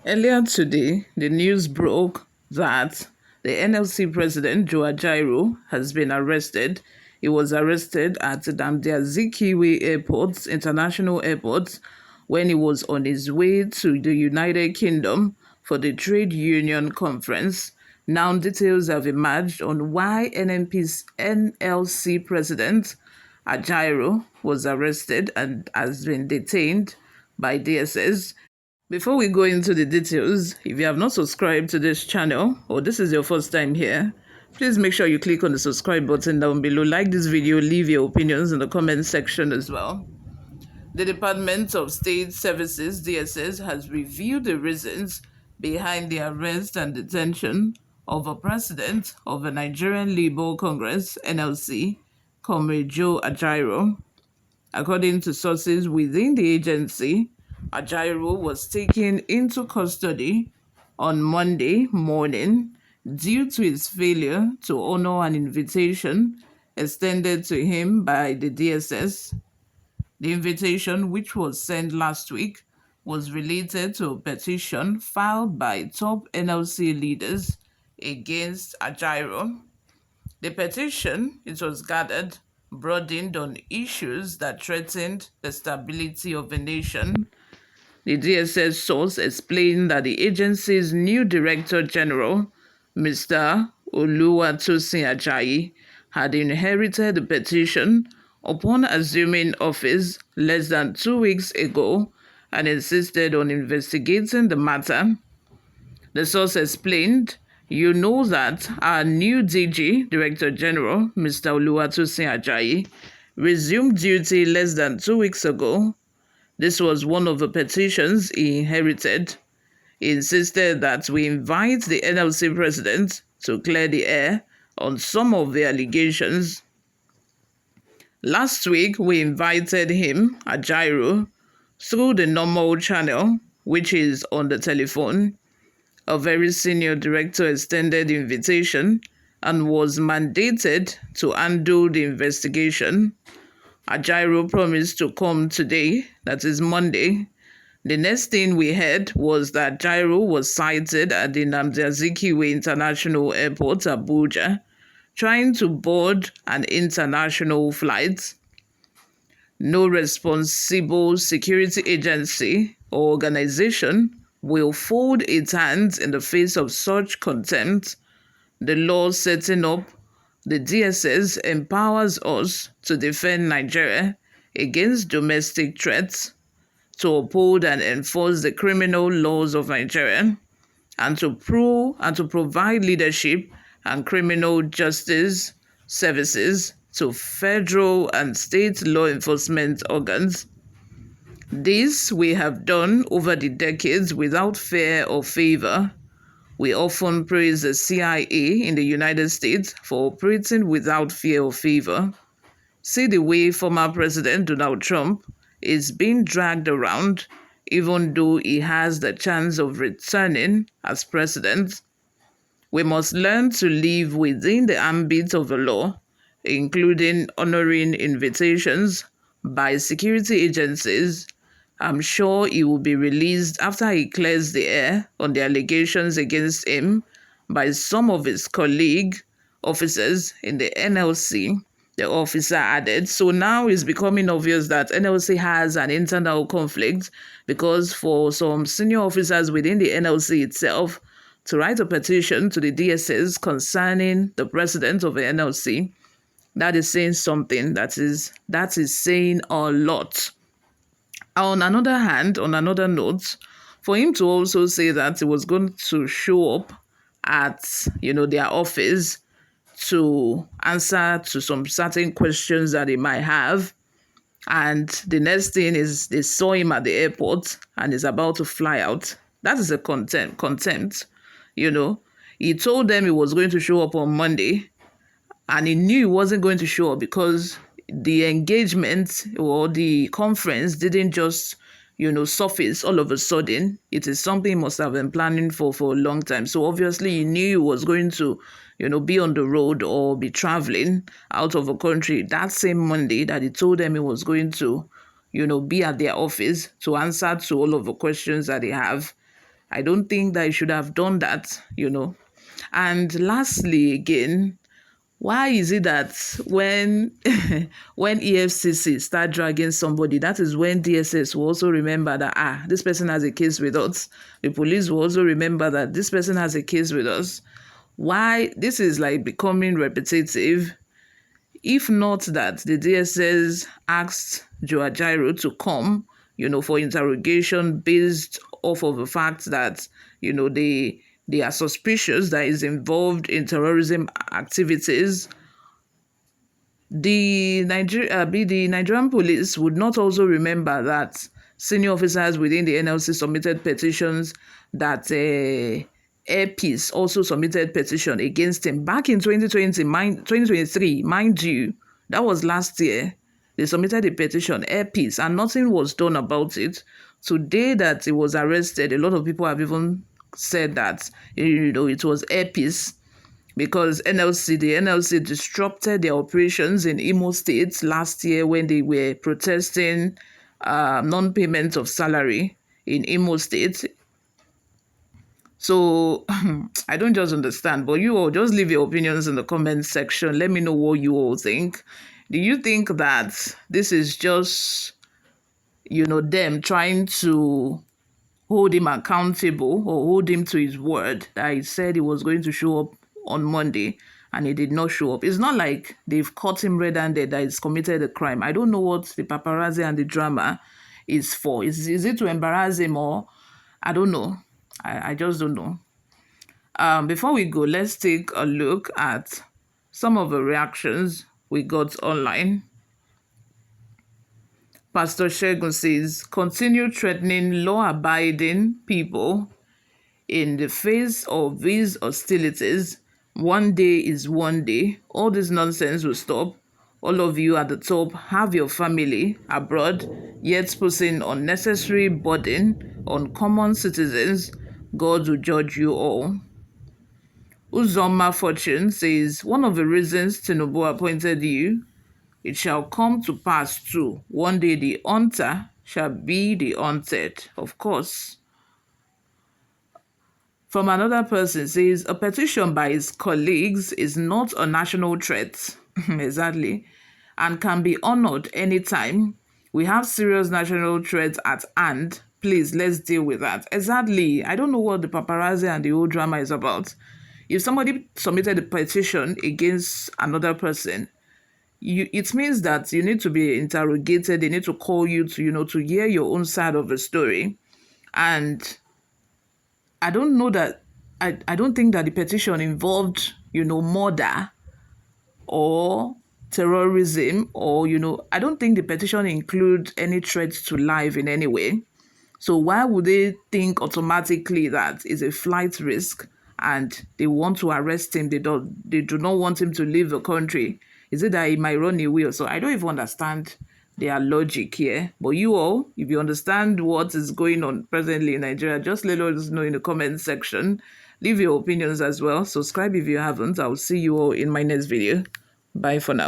Earlier today, the news broke that the NLC president, Joe Ajaero, has been arrested. He was arrested at Nnamdi Azikiwe Airport, International Airport, when he was on his way to the United Kingdom for the trade union conference. Now details have emerged on why NNP's NLC president, Ajaero, was arrested and has been detained by DSS. Before we go into the details, if you have not subscribed to this channel or this is your first time here, please make sure you click on the subscribe button down below, like this video, leave your opinions in the comment section as well. The Department of State Services, DSS, has revealed the reasons behind the arrest and detention of a president of the Nigerian Labour Congress, NLC, Comrade Joe Ajaero. According to sources within the agency, Ajaero was taken into custody on Monday morning due to his failure to honor an invitation extended to him by the DSS. The invitation, which was sent last week, was related to a petition filed by top NLC leaders against Ajaero. The petition, it was gathered, broadened on issues that threatened the stability of the nation. The DSS source explained that the agency's new Director General, Mr. Oluwatosin Ajayi, had inherited the petition upon assuming office less than 2 weeks ago and insisted on investigating the matter. The source explained, "You know that our new DG, Director General, Mr. Oluwatosin Ajayi, resumed duty less than 2 weeks ago. This was one of the petitions he inherited. He insisted that we invite the NLC president to clear the air on some of the allegations. Last week, we invited him, Ajaero, through the normal channel, which is on the telephone. A very senior director extended the invitation and was mandated to handle the investigation. Ajaero promised to come today, that is Monday. The next thing we heard was that Ajaero was sighted at the Nnamdi Azikiwe International Airport, Abuja, trying to board an international flight. No responsible security agency or organization will fold its hands in the face of such contempt. The law setting up the DSS empowers us to defend Nigeria against domestic threats, to uphold and enforce the criminal laws of Nigeria, and to provide leadership and criminal justice services to federal and state law enforcement organs. This we have done over the decades without fear or favor. We often praise the CIA in the United States for operating without fear or favor. See the way former President Donald Trump is being dragged around, even though he has the chance of returning as president. We must learn to live within the ambit of the law, including honoring invitations by security agencies. I'm sure he will be released after he clears the air on the allegations against him by some of his colleague officers in the NLC, the officer added. So now it's becoming obvious that NLC has an internal conflict, because for some senior officers within the NLC itself to write a petition to the DSS concerning the president of the NLC, that is saying something. That is saying a lot. On another hand, on another note, for him to also say that he was going to show up at, their office to answer to some certain questions that they might have, and the next thing is they saw him at the airport and is about to fly out. That is a contempt. He told them he was going to show up on Monday, and he knew he wasn't going to show up because the engagement or the conference didn't just, surface all of a sudden. It is something he must have been planning for a long time. So obviously he knew he was going to, be on the road or be traveling out of the country that same Monday that he told them he was going to, be at their office to answer to all of the questions that they have. I don't think that he should have done that. And lastly, again, why is it that when when EFCC start dragging somebody, that is when DSS will also remember that this person has a case with us. The police will also remember that this person has a case with us. Why this is like becoming repetitive? If not that the DSS asked Joe Ajaero to come, for interrogation based off of the fact that, they are suspicious that is involved in terrorism activities, the Nigerian police would not also remember that senior officers within the NLC submitted petitions, that Air Peace also submitted petition against him back in 2023, mind you. That was last year. They submitted a petition, Air Peace, and nothing was done about it. Today that he was arrested, a lot of people have even said that, it was Air Peace, because the NLC disrupted their operations in Imo State last year when they were protesting non-payment of salary in Imo State. So I don't just understand, but you all just leave your opinions in the comment section. Let me know what you all think. Do you think that this is just, them trying to hold him accountable or hold him to his word that he said he was going to show up on Monday and he did not show up? It's not like they've caught him red-handed that he's committed a crime. I don't know what the paparazzi and the drama is for. Is it to embarrass him, or I don't know. I just don't know. Before we go, let's take a look at some of the reactions we got online. Pastor Shegun says, continue threatening law-abiding people in the face of these hostilities. One day is one day. All this nonsense will stop. All of you at the top have your family abroad, yet putting unnecessary burden on common citizens. God will judge you all. Uzoma Fortune says, one of the reasons Tinubu appointed you, it shall come to pass too. One day the hunter shall be the hunted. Of course. From another person says, a petition by his colleagues is not a national threat. Exactly. And can be honored anytime. We have serious national threats at hand. Please, let's deal with that. Exactly. I don't know what the paparazzi and the whole drama is about. If somebody submitted a petition against another person, it means that you need to be interrogated. They need to call you to hear your own side of the story. And I don't know that, I don't think that the petition involved, murder or terrorism, or, I don't think the petition includes any threat to life in any way. So why would they think automatically that it's a flight risk and they want to arrest him? They do not want him to leave the country. Is it that he might run away or so? I don't even understand their logic here. But you all, if you understand what is going on presently in Nigeria, just let us know in the comment section. Leave your opinions as well. Subscribe if you haven't. I'll see you all in my next video. Bye for now.